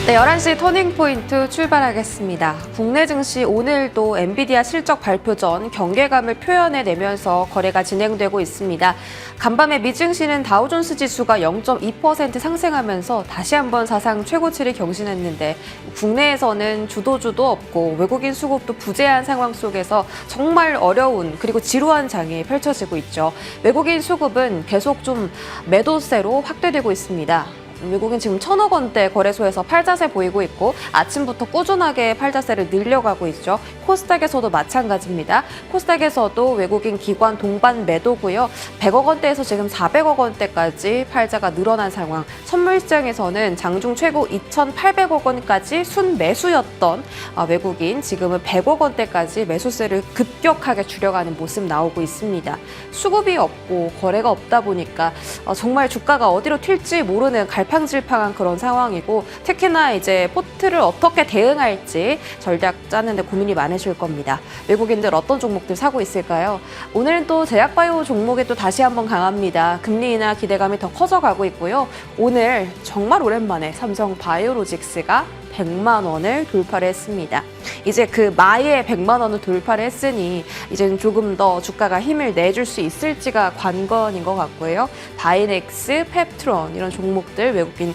네, 11시 터닝포인트 출발하겠습니다. 국내 증시 오늘도 엔비디아 실적 발표 전 경계감을 표현해내면서 거래가 진행되고 있습니다. 간밤에 미증시는 다우존스 지수가 0.2% 상승하면서 다시 한번 사상 최고치를 경신했는데 국내에서는 주도주도 없고 외국인 수급도 부재한 상황 속에서 정말 어려운 그리고 지루한 장이 펼쳐지고 있죠. 외국인 수급은 계속 좀 매도세로 확대되고 있습니다. 외국인 지금 1,000억 원대 거래소에서 팔자세 보이고 있고 아침부터 꾸준하게 팔자세를 늘려가고 있죠. 코스닥에서도 마찬가지입니다. 코스닥에서도 외국인 기관 동반 매도고요. 100억 원대에서 지금 400억 원대까지 팔자가 늘어난 상황. 선물시장에서는 장중 최고 2,800억 원까지 순매수였던 외국인 지금은 100억 원대까지 매수세를 급격하게 줄여가는 모습 나오고 있습니다. 수급이 없고 거래가 없다 보니까 정말 주가가 어디로 튈지 모르는 갈팡질팡한 그런 상황이고 특히나 이제 포트를 어떻게 대응할지 전략 짜는데 고민이 많으실 겁니다. 외국인들 어떤 종목들 사고 있을까요? 오늘은 또 제약바이오 종목에 또 다시 한번 강합니다. 금리 인하 기대감이 더 커져가고 있고요. 오늘 정말 오랜만에 삼성 바이오로직스가 100만 원을 돌파를 했습니다. 이제 그 마의 100만 원을 돌파를 했으니 이제는 조금 더 주가가 힘을 내줄 수 있을지가 관건인 것 같고요. 바이넥스, 펩트론 이런 종목들 외국인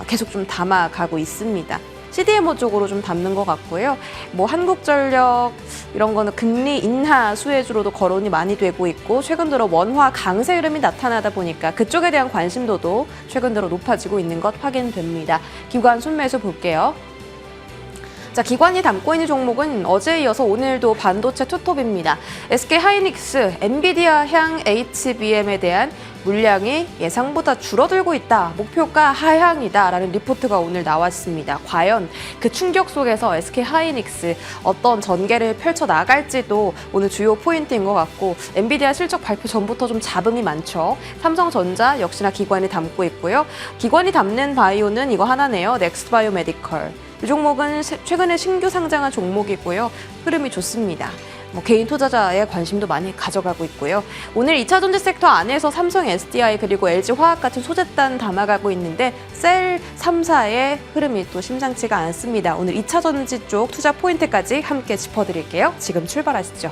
계속 좀 담아가고 있습니다. CDMO 쪽으로 좀 담는 것 같고요. 뭐 한국전력 이런 거는 금리 인하 수혜주로도 거론이 많이 되고 있고 최근 들어 원화 강세 흐름이 나타나다 보니까 그쪽에 대한 관심도도 최근 들어 높아지고 있는 것 확인됩니다. 기관 순매수 볼게요. 자, 기관이 담고 있는 종목은 어제에 이어서 오늘도 반도체 투톱입니다. SK하이닉스, 엔비디아 향 HBM에 대한 물량이 예상보다 줄어들고 있다. 목표가 하향이다라는 리포트가 오늘 나왔습니다. 과연 그 충격 속에서 SK하이닉스 어떤 전개를 펼쳐나갈지도 오늘 주요 포인트인 것 같고 엔비디아 실적 발표 전부터 좀 잡음이 많죠. 삼성전자 역시나 기관이 담고 있고요. 기관이 담는 바이오는 이거 하나네요. 넥스트바이오 메디컬. 이 종목은 최근에 신규 상장한 종목이고요. 흐름이 좋습니다. 개인 투자자의 관심도 많이 가져가고 있고요. 오늘 2차 전지 섹터 안에서 삼성 SDI 그리고 LG화학 같은 소재단 담아가고 있는데 셀 3사의 흐름이 또 심상치가 않습니다. 오늘 2차 전지 쪽 투자 포인트까지 함께 짚어드릴게요. 지금 출발하시죠.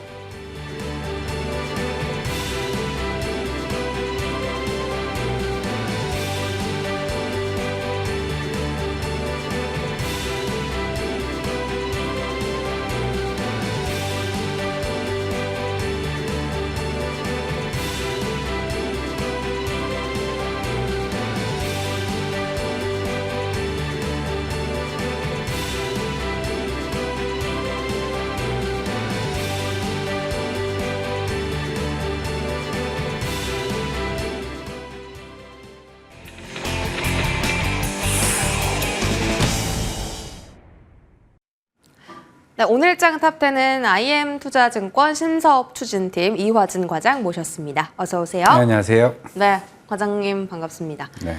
네, 오늘장 탑10은 IM투자증권 신사업 추진팀 이화진 과장 모셨습니다. 어서 오세요. 네, 안녕하세요. 네, 과장님 반갑습니다. 네.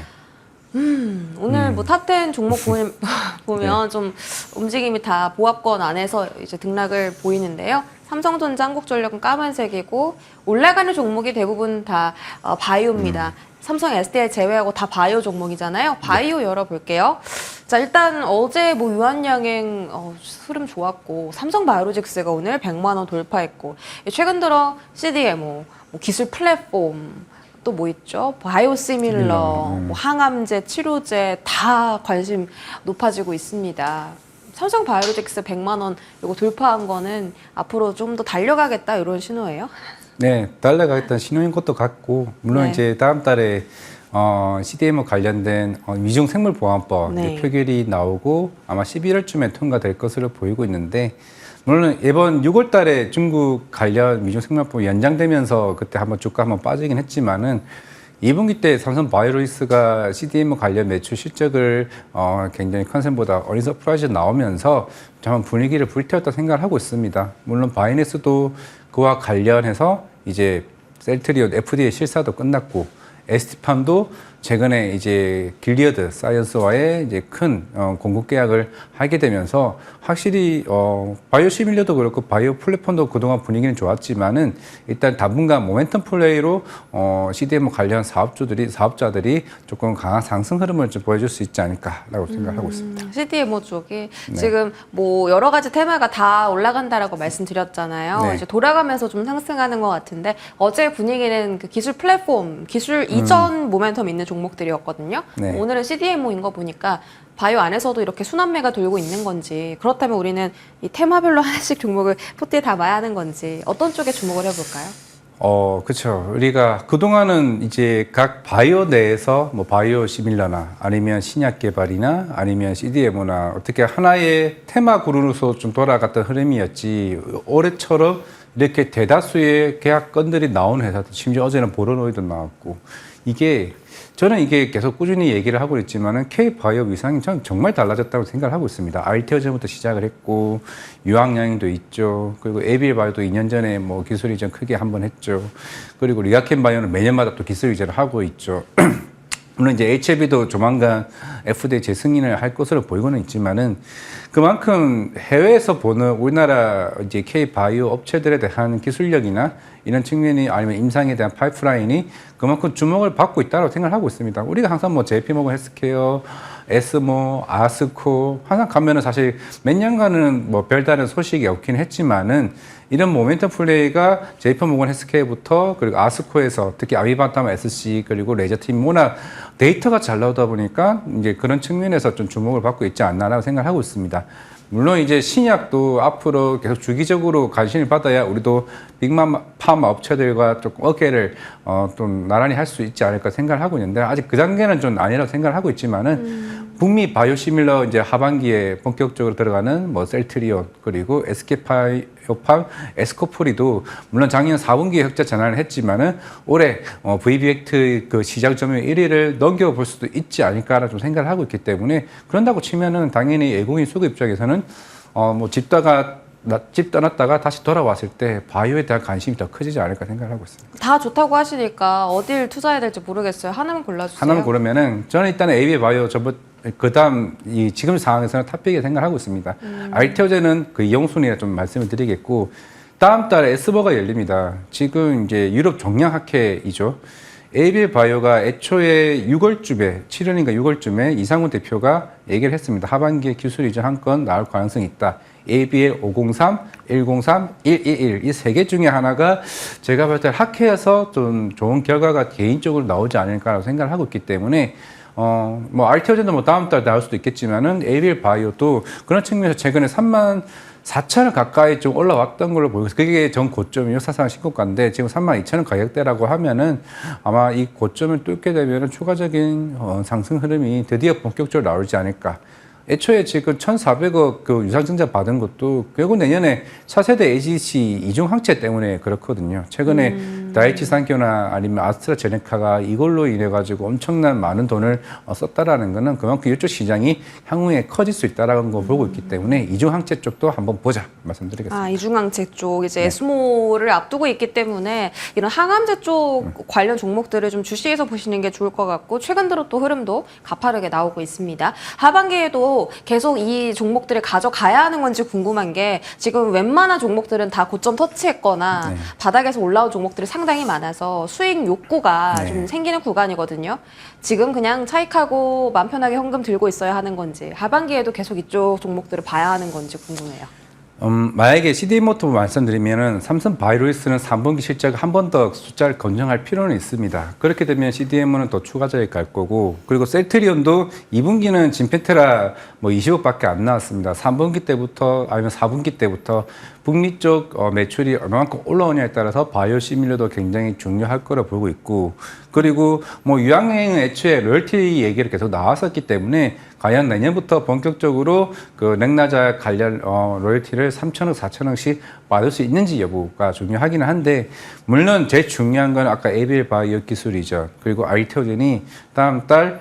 오늘 뭐 탑10 종목 보면 네. 좀 움직임이 다 보합권 안에서 이제 등락을 보이는데요. 삼성전자, 한국전력은 까만색이고 올라가는 종목이 대부분 다 바이오입니다. 삼성 SDI 제외하고 다 바이오 종목이잖아요. 바이오 열어볼게요. 자, 일단 어제 뭐 유한양행 흐름 좋았고 삼성 바이오로직스가 오늘 100만 원 돌파했고 최근 들어 CDMO, 뭐 기술 플랫폼 또 뭐 있죠? 바이오시밀러, 뭐 항암제, 치료제 다 관심 높아지고 있습니다. 삼성 바이오로직스 100만 원 이거 돌파한 거는 앞으로 좀 더 달려가겠다 이런 신호예요? 네, 달려가겠다는 신호인 것도 같고 물론 네. 이제 다음 달에 CDMO 관련된 위중생물보안법 네. 표결이 나오고 아마 11월쯤에 통과될 것으로 보이고 있는데 물론 이번 6월 달에 중국 관련 위중생물법이 연장되면서 그때 한번 주가 한번 빠지긴 했지만은 2분기 때 삼성 바이오로직스가 CDMO 관련 매출 실적을 굉장히 컨센보다 어린 서프라이즈 나오면서 정말 분위기를 불태웠다 생각을 하고 있습니다. 물론 바이넥스도 그와 관련해서 이제 셀트리온 FDA 실사도 끝났고 ST팜도 최근에 이제 길리어드 사이언스와의 이제 큰 공급 계약을 하게 되면서 확실히 바이오 시밀러도 그렇고 바이오 플랫폼도 그동안 분위기는 좋았지만은 일단 당분간 모멘텀 플레이로 CDMO 관련 사업자들이 조금 강한 상승 흐름을 좀 보여줄 수 있지 않을까라고 생각하고 있습니다. CDMO 쪽이 네. 지금 뭐 여러 가지 테마가 다 올라간다라고 말씀드렸잖아요. 네. 이제 돌아가면서 좀 상승하는 것 같은데 어제 분위기는 그 기술 플랫폼, 기술 이전 모멘텀 있는 종목들이었거든요. 네. 오늘은 CDMO인 거 보니까 바이오 안에서도 이렇게 순환매가 돌고 있는 건지 그렇다면 우리는 이 테마별로 하나씩 종목을 포트에 담아야 하는 건지 어떤 쪽에 주목을 해볼까요? 그렇죠. 우리가 그동안은 이제 각 바이오 내에서 뭐 바이오 시밀러나 아니면 신약 개발이나 아니면 CDMO나 어떻게 하나의 테마 그룹으로서 좀 돌아갔던 흐름이었지 올해처럼 이렇게 대다수의 계약 건들이 나온 회사도 심지어 어제는 보로노이도 나왔고 저는 이게 계속 꾸준히 얘기를 하고 있지만은 K-바이오 위상이 저는 정말 달라졌다고 생각을 하고 있습니다. 알테오젠부터 시작을 했고 유황양행도 있죠. 그리고 에빌바이오도 2년 전에 뭐 기술 이전 크게 한번 했죠. 그리고 리아켄바이오는 매년마다 또 기술 이전을 하고 있죠. 물론 이제 HLB도 조만간 FDA 재승인을 할 것으로 보이고는 있지만은 그만큼 해외에서 보는 우리나라 이제 K-바이오 업체들에 대한 기술력이나 이런 측면이 아니면 임상에 대한 파이프라인이 그만큼 주목을 받고 있다고 생각하고 있습니다. 우리가 항상 뭐 JP모건 헬스케어, 에스모, 아스코 항상 가면은 사실 몇 년간은 뭐 별다른 소식이 없긴 했지만은 이런 모멘텀 플레이가 JP모건 헬스케어부터 그리고 아스코에서 특히 아비반타마 SC 그리고 레저팀 워낙 데이터가 잘 나오다 보니까 이제 그런 측면에서 좀 주목을 받고 있지 않나라고 생각하고 있습니다. 물론 이제 신약도 앞으로 계속 주기적으로 관심을 받아야 우리도 빅파마 업체들과 조금 어깨를 좀 나란히 할 수 있지 않을까 생각을 하고 있는데 아직 그 단계는 좀 아니라고 생각을 하고 있지만은 북미 바이오시밀러 이제 하반기에 본격적으로 들어가는 뭐 셀트리온 그리고 SK바이오팜, 에스코프리도 물론 작년 4분기에 흑자 전환을 했지만은 올해 VB액트 그 시장 점유율 1위를 넘겨볼 수도 있지 않을까라 좀 생각을 하고 있기 때문에 그런다고 치면은 당연히 외국인 수급 입장에서는 뭐 집 떠났다가 다시 돌아왔을 때 바이오에 대한 관심이 더 커지지 않을까 생각을 하고 있습니다. 다 좋다고 하시니까 어딜 투자해야 될지 모르겠어요. 하나만 골라주세요. 하나만 고르면은 저는 일단 AB 바이오 그다음 이 지금 상황에서는 탑픽에 생각하고 있습니다. 알테오젠은 그 이용순위에 좀 말씀을 드리겠고 다음 달에 에스버가 열립니다. 지금 이제 유럽 종량학회이죠. AB 바이오가 애초에 6월쯤에 7월인가 6월쯤에 이상훈 대표가 얘기를 했습니다. 하반기에 기술 이전 한 건 나올 가능성이 있다. ABL 503, 103, 111 이 세 개 중에 하나가 제가 볼 때 학회에서 좀 좋은 결과가 개인적으로 나오지 않을까라고 생각을 하고 있기 때문에 뭐 알테오젠도 뭐 다음 달 나올 수도 있겠지만은 ABL 바이오도 그런 측면에서 최근에 34,000원 가까이 좀 올라왔던 걸로 보이고 그게 전 고점이요. 사상 신고가인데 지금 32,000원 가격대라고 하면은 아마 이 고점을 뚫게 되면은 추가적인 상승 흐름이 드디어 본격적으로 나오지 않을까. 애초에 지금 1,400억 그 유상증자 받은 것도 결국 내년에 차세대 AGC 이중 항체 때문에 그렇거든요. 최근에 다이치 산케나 아니면 아스트라제네카가 이걸로 인해 가지고 엄청난 많은 돈을 썼다라는 거는 그만큼 이쪽 시장이 향후에 커질 수 있다라는 걸 보고 있기 때문에 이중 항체 쪽도 한번 보자 말씀드리겠습니다. 이중항체 쪽 이제 네. 에스모를 앞두고 있기 때문에 이런 항암제 쪽 관련 종목들을 좀 주시해서 보시는 게 좋을 것 같고 최근 들어 또 흐름도 가파르게 나오고 있습니다. 하반기에도 계속 이 종목들을 가져가야 하는 건지 궁금한 게 지금 웬만한 종목들은 다 고점 터치했거나 네. 바닥에서 올라온 종목들이 상당히 많아서 수익 욕구가 네. 좀 생기는 구간이거든요. 지금 그냥 차익하고 마음 편하게 현금 들고 있어야 하는 건지 하반기에도 계속 이쪽 종목들을 봐야 하는 건지 궁금해요. 만약에 CD모터 말씀드리면은 삼성 바이오로이스는 3분기 실적 한 번 더 숫자를 검증할 필요는 있습니다. 그렇게 되면 CDMO는 더 추가적이 갈 거고, 그리고 셀트리온도 2분기는 진펜테라 뭐 20억밖에 안 나왔습니다. 3분기 때부터 아니면 4분기 때부터 북미 쪽 매출이 얼마만큼 올라오냐에 따라서 바이오 시밀러도 굉장히 중요할 거라 보고 있고, 그리고 뭐 유황행은 애초에 로열티 얘기를 계속 나왔었기 때문에 과연 내년부터 본격적으로 그 넥나자 관련 로열티를 3천억, 4천억씩 받을 수 있는지 여부가 중요하기는 한데, 물론 제일 중요한 건 아까 에빌 바이오 기술이죠. 그리고 알테오젠이 다음 달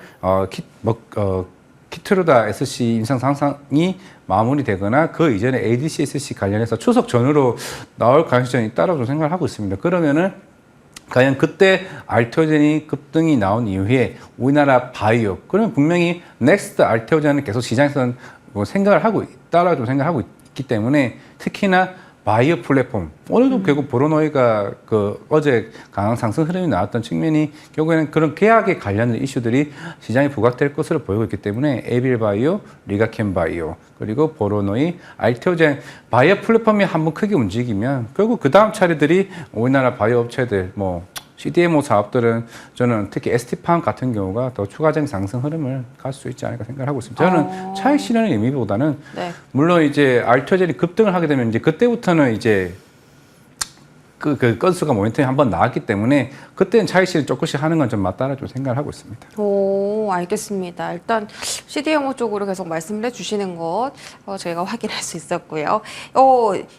키트루다 SC 임상 상상이 마무리되거나 그 이전에 ADC SC 관련해서 추석 전후로 나올 가능성이 있다고 생각을 하고 있습니다. 그러면은 과연 그때 알테오젠이 급등이 나온 이후에 우리나라 바이오, 그러면 분명히 넥스트 알테오젠은 계속 시장에서는 뭐 생각을 하고 있다라고 생각하고 있기 때문에 특히나 바이오 플랫폼, 오늘도 결국 보로노이가 그 어제 강한 상승 흐름이 나왔던 측면이 결국에는 그런 계약에 관련된 이슈들이 시장에 부각될 것으로 보이고 있기 때문에 에빌 바이오, 리가켄 바이오, 그리고 보로노이, 알테오젠 바이오 플랫폼이 한번 크게 움직이면 결국 그 다음 차례들이 우리나라 바이오 업체들 뭐 CDMO 사업들은 저는 특히 ST팜 같은 경우가 더 추가적인 상승 흐름을 갈 수 있지 않을까 생각을 하고 있습니다. 저는 차익 실현의 의미보다는 네. 물론 이제 알테오젠이 급등을 하게 되면 이제 그때부터는 이제 그 건수가 모멘텀이 한번 나왔기 때문에 그때는 차익 실현 조금씩 하는 건 좀 맞다라고 좀 생각을 하고 있습니다. 오, 알겠습니다. 일단 CDMO 쪽으로 계속 말씀을 해주시는 것 저희가 확인할 수 있었고요.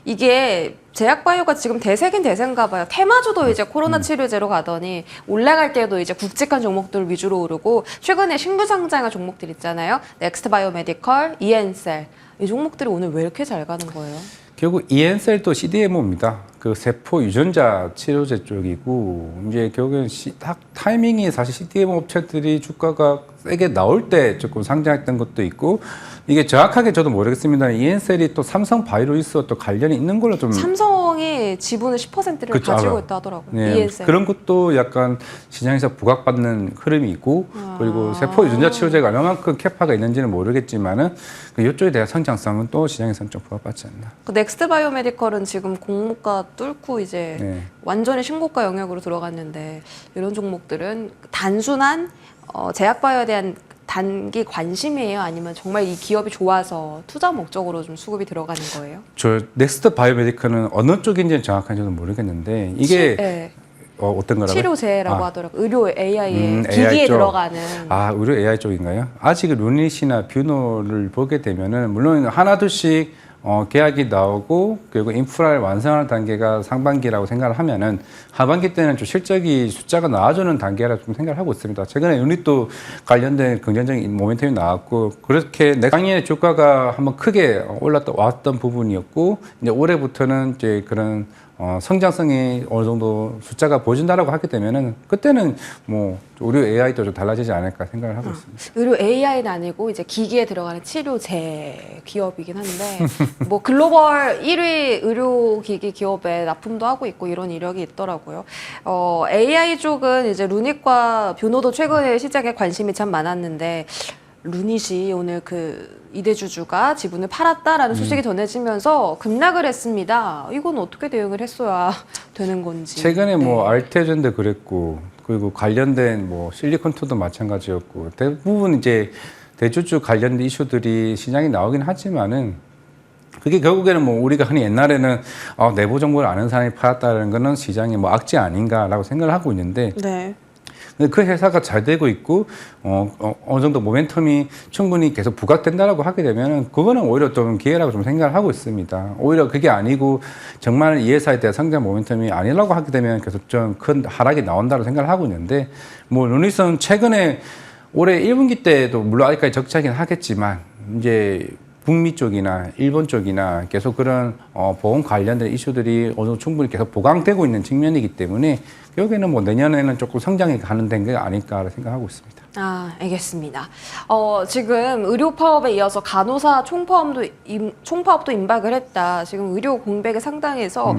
이게 제약바이오가 지금 대세긴 대세인가 봐요. 테마주도 이제 코로나 치료제로 가더니 올라갈 때도 이제 굵직한 종목들 위주로 오르고 최근에 신규 상장한 종목들 있잖아요. 넥스트 바이오메디컬, 이엔셀 이 종목들이 오늘 왜 이렇게 잘 가는 거예요? 결국 이엔셀도 CDMO입니다. 그 세포 유전자 치료제 쪽이고 이제 결국엔 딱 타이밍이 사실 CDMO 업체들이 주가가 세게 나올 때 조금 상장했던 것도 있고 이게 정확하게 저도 모르겠습니다. 이엔셀이 또 삼성 바이오로이스와 또 관련이 있는 걸로 좀 삼성이 지분을 10%를 그쵸, 가지고 알아요. 있다 하더라고요. 네, 이엔셀. 그런 것도 약간 시장에서 부각받는 흐름이 있고 그리고 세포 유전자 치료제가 얼마만큼 캐파가 있는지는 모르겠지만은 이쪽에 대한 성장성은 또 시장에서는 좀 부각받지 않나. 그 넥스트 바이오메디컬은 지금 공모가 뚫고 이제 네. 완전히 신고가 영역으로 들어갔는데 이런 종목들은 단순한 제약바이오에 대한 단기 관심이에요? 아니면 정말 이 기업이 좋아서 투자 목적으로 좀 수급이 들어가는 거예요? 저 넥스트 바이오메디컬은 어느 쪽인지는 정확한지 저는 모르겠는데 이게 네. 어떤 거라고요? 치료제라고 하더라고요. 의료 AI에 기기에 AI 쪽. 들어가는. 의료 AI 쪽인가요? 아직 루닛이나 뷰노를 보게 되면은 물론 하나둘씩 계약이 나오고 그리고 인프라를 완성하는 단계가 상반기라고 생각을 하면은 하반기 때는 좀 실적이 숫자가 나와주는 단계라고 좀 생각을 하고 있습니다. 최근에 유닛도 관련된 긍정적인 모멘텀이 나왔고 그렇게 작년에 주가가 한번 크게 왔던 부분이었고 이제 올해부터는 이제 그런 성장성이 어느 정도 숫자가 보여준다라고 하게 되면은 그때는 뭐 의료 AI도 좀 달라지지 않을까 생각을 하고 있습니다. 의료 AI는 아니고 이제 기기에 들어가는 치료제 기업이긴 한데 뭐 글로벌 1위 의료기기 기업에 납품도 하고 있고 이런 이력이 있더라고요. AI 쪽은 이제 루닛과 뷰노도 최근에 시장에 관심이 참 많았는데 루닛이 오늘 그 이대주주가 지분을 팔았다라는 소식이 전해지면서 급락을 했습니다. 이건 어떻게 대응을 했어야 되는 건지. 최근에 뭐 네. 알테젠도 그랬고 그리고 관련된 뭐 실리콘투도 마찬가지였고 대부분 이제 대주주 관련된 이슈들이 시장에 나오긴 하지만은 그게 결국에는 뭐 우리가 흔히 옛날에는 내부 정보를 아는 사람이 팔았다는 거는 시장의 뭐 악재 아닌가라고 생각을 하고 있는데 네. 근데 그 회사가 잘 되고 있고 어느 정도 모멘텀이 충분히 계속 부각된다라고 하게 되면 그거는 오히려 좀 기회라고 좀 생각을 하고 있습니다. 오히려 그게 아니고 정말 이 회사에 대한 성장 모멘텀이 아니라고 하게 되면 계속 좀 큰 하락이 나온다고 생각을 하고 있는데 뭐 루닛은 최근에 올해 1분기 때도 물론 아직까지 적자긴 하겠지만 이제 북미 쪽이나 일본 쪽이나 계속 그런 보험 관련된 이슈들이 어느 정도 충분히 계속 보강되고 있는 측면이기 때문에 결국에는 뭐 내년에는 조금 성장이 가는 게 아닐까 생각하고 있습니다. 알겠습니다. 지금 의료 파업에 이어서 간호사 총파업도 임박을 했다. 지금 의료 공백이 상당해서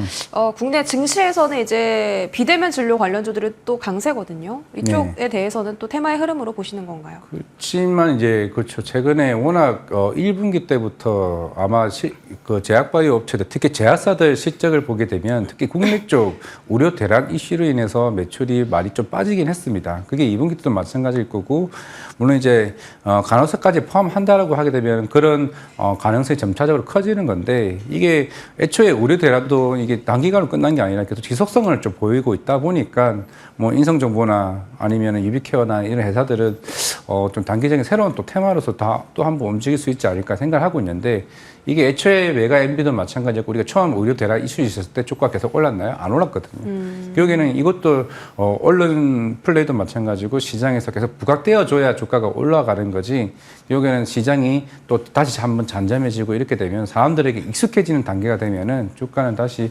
국내 증시에서는 이제 비대면 진료 관련주들이 또 강세거든요. 이쪽에 대해서는 또 테마의 흐름으로 보시는 건가요? 그렇지만 이제 그렇죠. 최근에 워낙 1분기 때부터 아마 그 제약바이오 업체들 특히 제약사들 실적을 보게 되면 특히 국내 쪽 의료 대란 이슈로 인해서 매출이 많이 좀 빠지긴 했습니다. 그게 2분기 때도 마찬가지일 거고 물론 이제 간호사까지 포함한다라고 하게 되면 그런 가능성이 점차적으로 커지는 건데 이게 애초에 의료 대란도 이게 단기간으로 끝난 게 아니라 계속 지속성을 좀 보이고 있다 보니까 뭐 인성정보나 아니면 유비케어나 이런 회사들은 좀 단기적인 새로운 또 테마로서 또 한번 움직일 수 있지 않을까 생각을 하고 있는데 이게 애초에 외가 엔비도 마찬가지였고 우리가 처음 의료 대란 이슈 있었을 때 주가 계속 올랐나요? 안 올랐거든요. 결국에는 이것도 언론 플레이도 마찬가지고 시장에서 계속 부각되어 줘야 주가가 올라가는 거지. 결국에는 시장이 또 다시 한번 잔잠해지고 이렇게 되면 사람들에게 익숙해지는 단계가 되면은 주가는 다시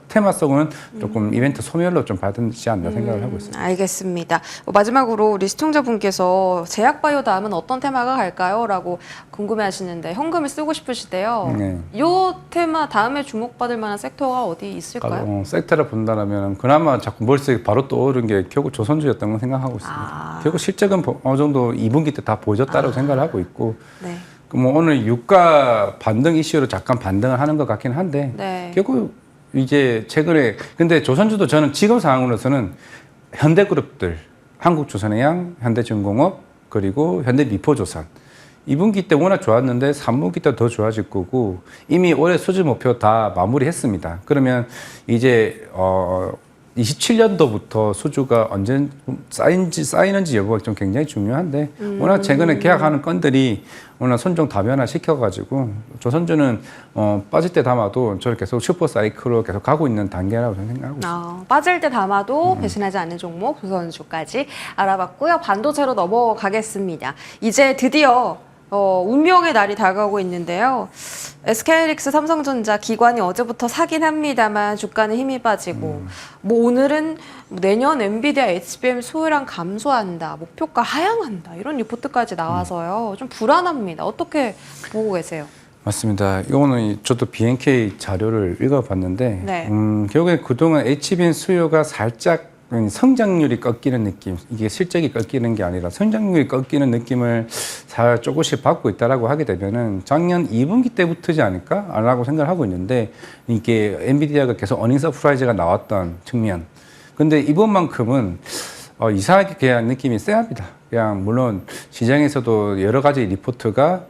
테마성은 조금 이벤트 소멸로 좀 받지 않나 생각을 하고 있습니다. 알겠습니다. 마지막으로 우리 시청자분께서 제약바이오 다음은 어떤 테마가 갈까요? 라고 궁금해하시는데 현금을 쓰고 싶으시대요. 네. 이 테마 다음에 주목받을 만한 섹터가 어디 있을까요? 섹터를 본다면 그나마 자꾸 머릿속에 바로 떠오르는 게 결국 조선주였던 걸 생각하고 있습니다. 결국 실적은 어느 정도 2분기 때 다 보여줬다고 생각을 하고 있고 네. 뭐 오늘 유가 반등 이슈로 잠깐 반등을 하는 것 같긴 한데 네. 결국 이제 최근에 근데 조선주도 저는 지금 상황으로서는 현대그룹들, 한국조선해양, 현대중공업 그리고 현대미포조선 2분기 때 워낙 좋았는데 3분기 때 더 좋아질 거고 이미 올해 수주 목표 다 마무리했습니다. 그러면 이제 27년도부터 수주가 언제 쌓이는지 여부가 좀 굉장히 중요한데 워낙 최근에 계약하는 건들이 워낙 선종 다변화 시켜가지고 조선주는 빠질 때 담아도 저를 계속 슈퍼 사이클로 계속 가고 있는 단계라고 저는 생각하고 있습니다. 빠질 때 담아도 배신하지 않는 종목 조선주까지 알아봤고요. 반도체로 넘어가겠습니다. 이제 드디어 운명의 날이 다가오고 있는데요. SK하이닉스, 삼성전자 기관이 어제부터 사긴 합니다만 주가는 힘이 빠지고 뭐 오늘은 내년 엔비디아 HBM 소요량 감소한다, 목표가 하향한다 이런 리포트까지 나와서요. 좀 불안합니다. 어떻게 보고 계세요? 맞습니다. 이거는 저도 BNK 자료를 읽어봤는데 네. 결국에 그동안 HBM 수요가 살짝 성장률이 꺾이는 느낌, 이게 실적이 꺾이는 게 아니라 성장률이 꺾이는 느낌을 잘 조금씩 받고 있다라고 하게 되면은 작년 2분기 때부터지 않을까라고 생각을 하고 있는데 이게 엔비디아가 계속 어닝 서프라이즈가 나왔던 측면. 근데 이번만큼은 이상하게 그냥 느낌이 쎄합니다. 그냥 물론 시장에서도 여러 가지 리포트가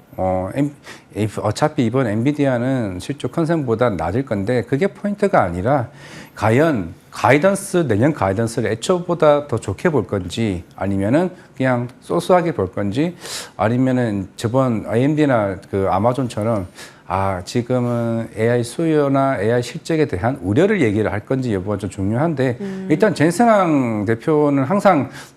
어차피 이번 엔비디아는 실적 컨센보다 낮을 건데 그게 포인트가 아니라 과연 내년 가이던스를 애초보다 더 좋게 볼 건지 아니면은 그냥 소소하게 볼 건지 아니면은 저번 AMD나 그 아마존처럼 지금은 AI 수요나 AI 실적에 대한 우려를 얘기를 할 건지 여부가 좀 중요한데 일단 젠슨왕 대표는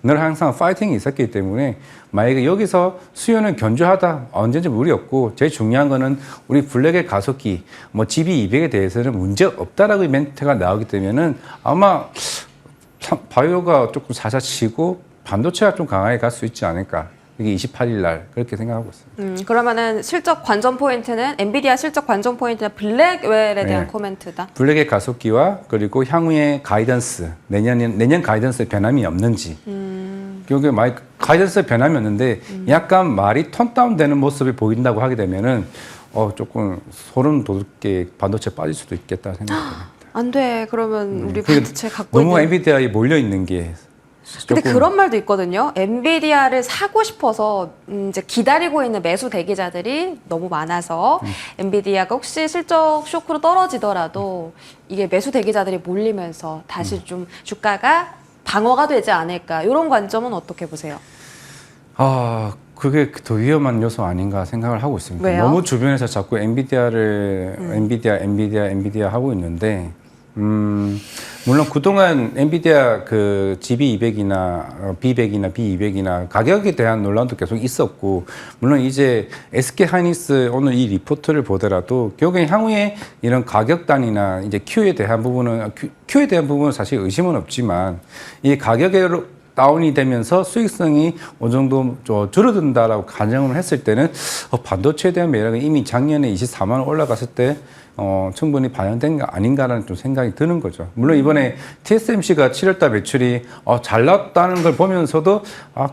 늘 항상 파이팅이 있었기 때문에 만약에 여기서 수요는 견조하다 언제든지 무리 없고 제일 중요한 거는 우리 블랙의 가속기 뭐 GB200에 대해서는 문제 없다라고 멘트가 나오기 때문에는 아마 바이오가 조금 사사치고 반도체가 좀 강하게 갈 수 있지 않을까. 이게 28일 날 그렇게 생각하고 있습니다. 그러면은 실적 관전 포인트는 엔비디아 실적 관전 포인트는 블랙웰에 대한 코멘트다. 블랙의 가속기와 그리고 향후의 가이던스 내년 가이던스에 변함이 없는지. 결국에 가이던스에 변함이 없는데 약간 말이 톤다운 되는 모습이 보인다고 하게 되면은 조금 소름 돋게 반도체 빠질 수도 있겠다 생각합니다. 안 돼. 그러면 우리 반도체 갖고 너무 있는 엔비디아에 몰려 있는 게. 근데 그런 말도 있거든요. 엔비디아를 사고 싶어서 이제 기다리고 있는 매수 대기자들이 너무 많아서 엔비디아가 혹시 실적 쇼크로 떨어지더라도 이게 매수 대기자들이 몰리면서 다시 좀 주가가 방어가 되지 않을까. 이런 관점은 어떻게 보세요? 그게 더 위험한 요소 아닌가 생각을 하고 있습니다. 왜요? 너무 주변에서 자꾸 엔비디아를 엔비디아 하고 있는데 물론 그동안 엔비디아 그 GB200이나 B100이나 B200이나 가격에 대한 논란도 계속 있었고 물론 이제 SK하이닉스 오늘 이 리포트를 보더라도 결국에 향후에 이런 가격 단위나 이제 Q에 대한 부분은 사실 의심은 없지만 이 가격으로 다운이 되면서 수익성이 어느 정도 줄어든다라고 가정을 했을 때는 반도체에 대한 매력은 이미 작년에 24만 원 올라갔을 때 충분히 반영된 거 아닌가라는 좀 생각이 드는 거죠. 물론 이번에 TSMC가 7월달 매출이 잘 나왔다는 걸 보면서도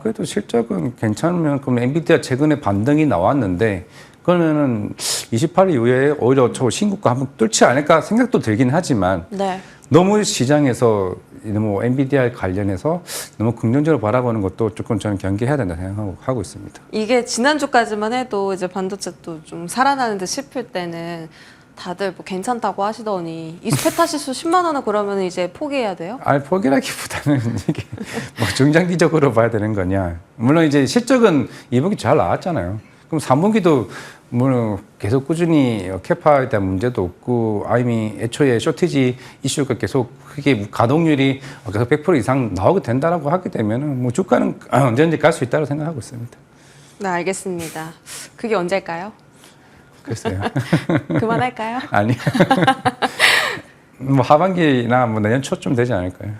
그래도 실적은 괜찮으면 그럼 엔비디아 최근에 반등이 나왔는데 그러면은 28일 이후에 오히려 저 신고가 한번 뚫지 않을까 생각도 들긴 하지만 네. 너무 시장에서 너무 엔비디아 관련해서 너무 긍정적으로 바라보는 것도 조금 저는 경계해야 된다 생각하고 있습니다. 이게 지난주까지만 해도 이제 반도체 또 좀 살아나는 듯 싶을 때는 다들 뭐 괜찮다고 하시더니 이스페타시수 10만 원은 그러면 이제 포기해야 돼요? 포기라기보다는 이게 뭐 중장기적으로 봐야 되는 거냐. 물론 이제 실적은 이분기 잘 나왔잖아요. 그럼 3분기도 뭐 계속 꾸준히 캐파에 대한 문제도 없고 아니면 애초에 쇼티지 이슈가 계속 크게 가동률이 계속 100% 이상 나오게 된다라고 하게 되면은 뭐 주가는 언제든지 갈 수 있다고 생각하고 있습니다. 네, 알겠습니다. 그게 언제일까요? 글쎄요. 그만할까요? 아니. 뭐 하반기나 뭐 내년 초쯤 되지 않을까요?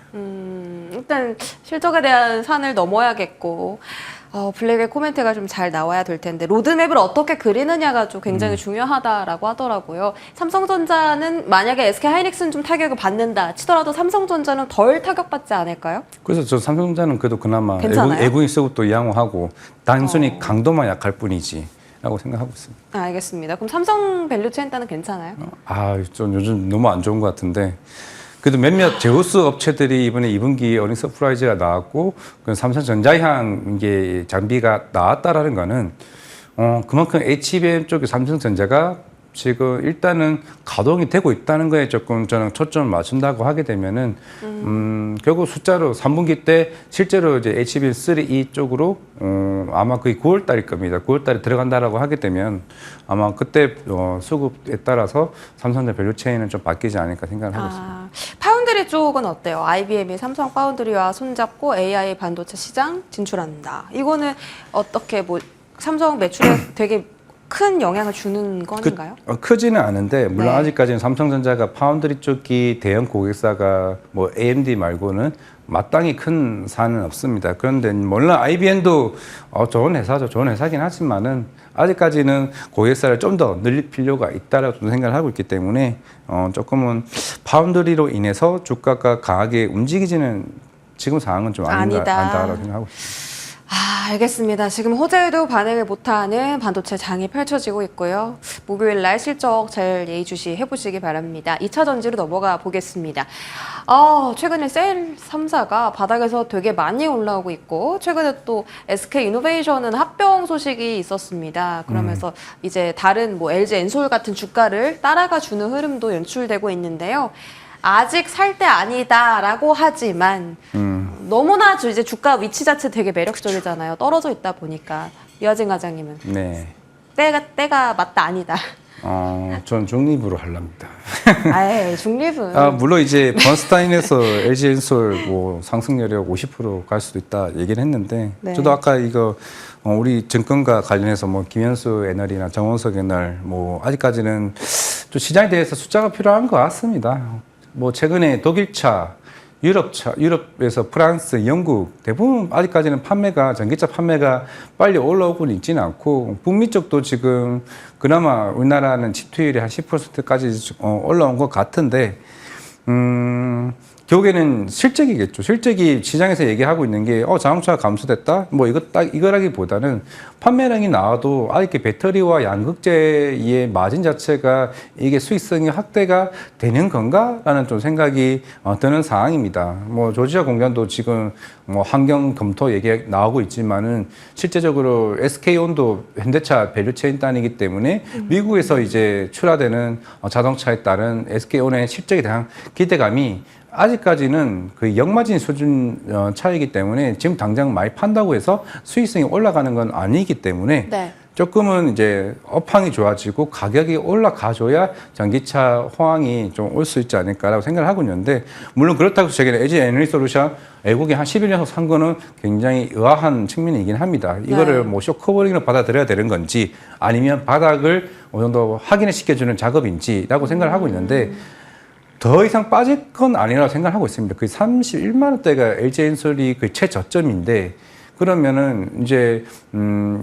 일단 실적에 대한 산을 넘어야겠고 블랙의 코멘트가 좀 잘 나와야 될 텐데 로드맵을 어떻게 그리느냐가 좀 굉장히 중요하다라고 하더라고요. 삼성전자는 만약에 SK하이닉스는 좀 타격을 받는다 치더라도 삼성전자는 덜 타격받지 않을까요? 그래서 저 삼성전자는 그래도 그나마 괜찮아요? 애국인 수급도 양호하고 단순히 강도만 약할 뿐이지 라고 생각하고 있습니다. 알겠습니다. 그럼 삼성 밸류체인 따는 괜찮아요? 좀 요즘 너무 안 좋은 것 같은데 그래도 몇몇 제우스 업체들이 이번에 2분기 어닝 서프라이즈가 나왔고 삼성전자향 이게 장비가 나왔다라는 거는 그만큼 HBM 쪽에 삼성전자가 지금 일단은 가동이 되고 있다는 거에 조금 저는 초점을 맞춘다고 하게 되면은 결국 숫자로 3분기 때 실제로 이제 HBM3E 쪽으로 아마 거의 9월 달일 겁니다. 9월 달에 들어간다라고 하게 되면 아마 그때 수급에 따라서 삼성전자 밸류체인은 좀 바뀌지 않을까 생각을 하고 있습니다. 파운드리 쪽은 어때요? IBM이 삼성 파운드리와 손잡고 AI 반도체 시장 진출한다. 이거는 어떻게 뭐 삼성 매출에 되게 큰 영향을 주는 건가요? 크지는 않은데 물론 네. 아직까지는 삼성전자가 파운드리 쪽이 대형 고객사가 뭐 AMD 말고는 마땅히 큰 사는 없습니다. 그런데 물론 IBM도 좋은 회사죠. 좋은 회사긴 하지만은 아직까지는 고객사를 좀 더 늘릴 필요가 있다라고 생각을 하고 있기 때문에 조금은 파운드리로 인해서 주가가 강하게 움직이지는 지금 상황은 좀 아니다라고 생각하고 있습니다. 알겠습니다. 지금 호재에도 반응을 못하는 반도체 장이 펼쳐지고 있고요. 목요일 날 실적 잘 예의주시 해보시기 바랍니다. 2차 전지로 넘어가 보겠습니다. 최근에 셀 3사가 바닥에서 되게 많이 올라오고 있고 최근에 또 SK이노베이션은 합병 소식이 있었습니다. 그러면서 이제 다른 뭐 LG 엔솔 같은 주가를 따라가 주는 흐름도 연출되고 있는데요. 아직 살 때 아니다라고 하지만 너무나 이제 주가 위치 자체 되게 매력적이잖아요. 떨어져 있다 보니까 이화진 과장님은 네. 때가 맞다 아니다. 전 중립으로 하렵니다. 중립은 물론 이제 번스타인에서 LG 엔솔 뭐 상승률이 50% 갈 수도 있다 얘기를 했는데 네. 저도 아까 이거 우리 증권과 관련해서 뭐 김현수 애널이나 정원석 애널 뭐 아직까지는 좀 시장에 대해서 숫자가 필요한 것 같습니다. 뭐 최근에 독일차, 유럽에서 프랑스, 영국 대부분 아직까지는 전기차 판매가 빨리 올라오고는 있지는 않고 북미 쪽도 지금 그나마 우리나라는 칩 투율이 한 10%까지 올라온 것 같은데 결국에는 실적이겠죠. 실적이 시장에서 얘기하고 있는 게 자동차가 감소됐다. 뭐 이거라기보다는 판매량이 나와도 아직 배터리와 양극재의 마진 자체가 이게 수익성이 확대가 되는 건가라는 좀 생각이 드는 상황입니다. 뭐 조지아 공장도 지금 뭐 환경 검토 얘기 나오고 있지만은 실제적으로 SK온도 현대차 밸류체인 단이기 때문에 미국에서 이제 출하되는 자동차에 따른 SK온의 실적에 대한 기대감이 아직까지는 그 역마진 수준 차이기 때문에 지금 당장 많이 판다고 해서 수익성이 올라가는 건 아니기 때문에 네. 조금은 이제 업황이 좋아지고 가격이 올라가줘야 전기차 호황이 좀 올 수 있지 않을까라고 생각을 하고 있는데 물론 그렇다고 해서 저희는 LG 에너지솔루션 외국에 한 11년 산 거는 굉장히 의아한 측면이긴 합니다. 이거를 뭐 쇼커버링으로 받아들여야 되는 건지 아니면 바닥을 어느 정도 확인을 시켜주는 작업인지라고 생각을 하고 있는데 더 이상 빠질 건 아니라고 생각하고 있습니다. 그 31만 원대가 LG엔솔이 그 최저점인데 그러면은 이제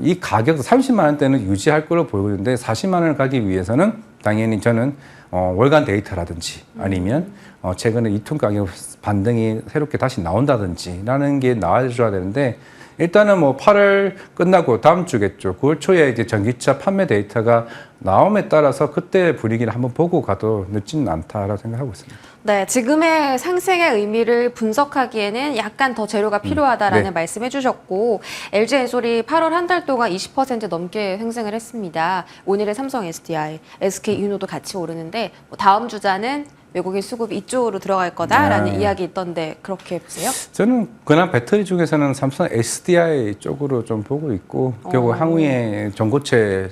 이 가격 30만 원대는 유지할 거로 보이는데 40만 원을 가기 위해서는 당연히 저는 월간 데이터라든지 아니면 최근에 이툰 가격 반등이 새롭게 다시 나온다든지라는 게 나와줘야 되는데 일단은 뭐 8월 끝나고 다음 주겠죠. 9월 초에 이제 전기차 판매 데이터가 나옴에 따라서 그때 분위기를 한번 보고 가도 늦지는 않다라고 생각하고 있습니다. 네, 지금의 상승의 의미를 분석하기에는 약간 더 재료가 필요하다라는 네. 말씀해 주셨고 LG 엔솔이 8월 한 달 동안 20% 넘게 상승을 했습니다. 오늘의 삼성 SDI, SK 이노도 같이 오르는데 다음 주자는 외국인 수급이 이쪽으로 들어갈 거다라는 네. 이야기 있던데 그렇게 보세요? 저는 그나마 배터리 중에서는 삼성 SDI 쪽으로 좀 보고 있고 결국 향후에 전고체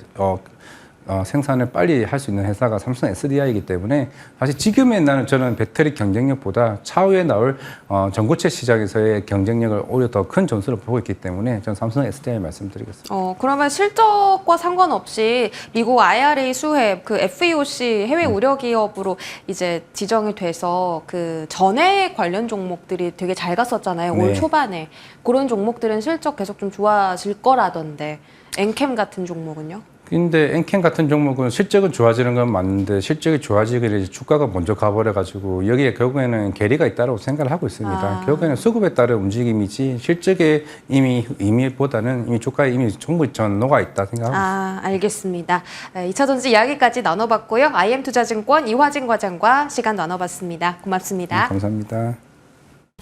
생산을 빨리 할 수 있는 회사가 삼성 SDI이기 때문에 사실 지금의 나는 저는 배터리 경쟁력보다 차후에 나올 전고체 시장에서의 경쟁력을 오히려 더 큰 점수를 보고 있기 때문에 저는 삼성 SDI 말씀드리겠습니다. 그러면 실적과 상관없이 미국 IRA 수혜 그 FEOC 해외 우려 기업으로 이제 지정이 돼서 그 전해 관련 종목들이 되게 잘 갔었잖아요. 올 네. 초반에. 그런 종목들은 실적 계속 좀 좋아질 거라던데. 엔캠 같은 종목은요? 근데 엔캠 같은 종목은 실적은 좋아지는 건 맞는데 실적이 좋아지기를 주가가 먼저 가버려가지고 여기에 결국에는 괴리가 있다고 생각을 하고 있습니다. 결국에는 수급에 따른 움직임이지 실적의 의미보다는 이미 주가에 이미 충분히 전 녹아 있다 생각합니다. 알겠습니다. 2차전지 이야기까지 나눠봤고요. IM투자증권 이화진 과장과 시간 나눠봤습니다. 고맙습니다. 감사합니다.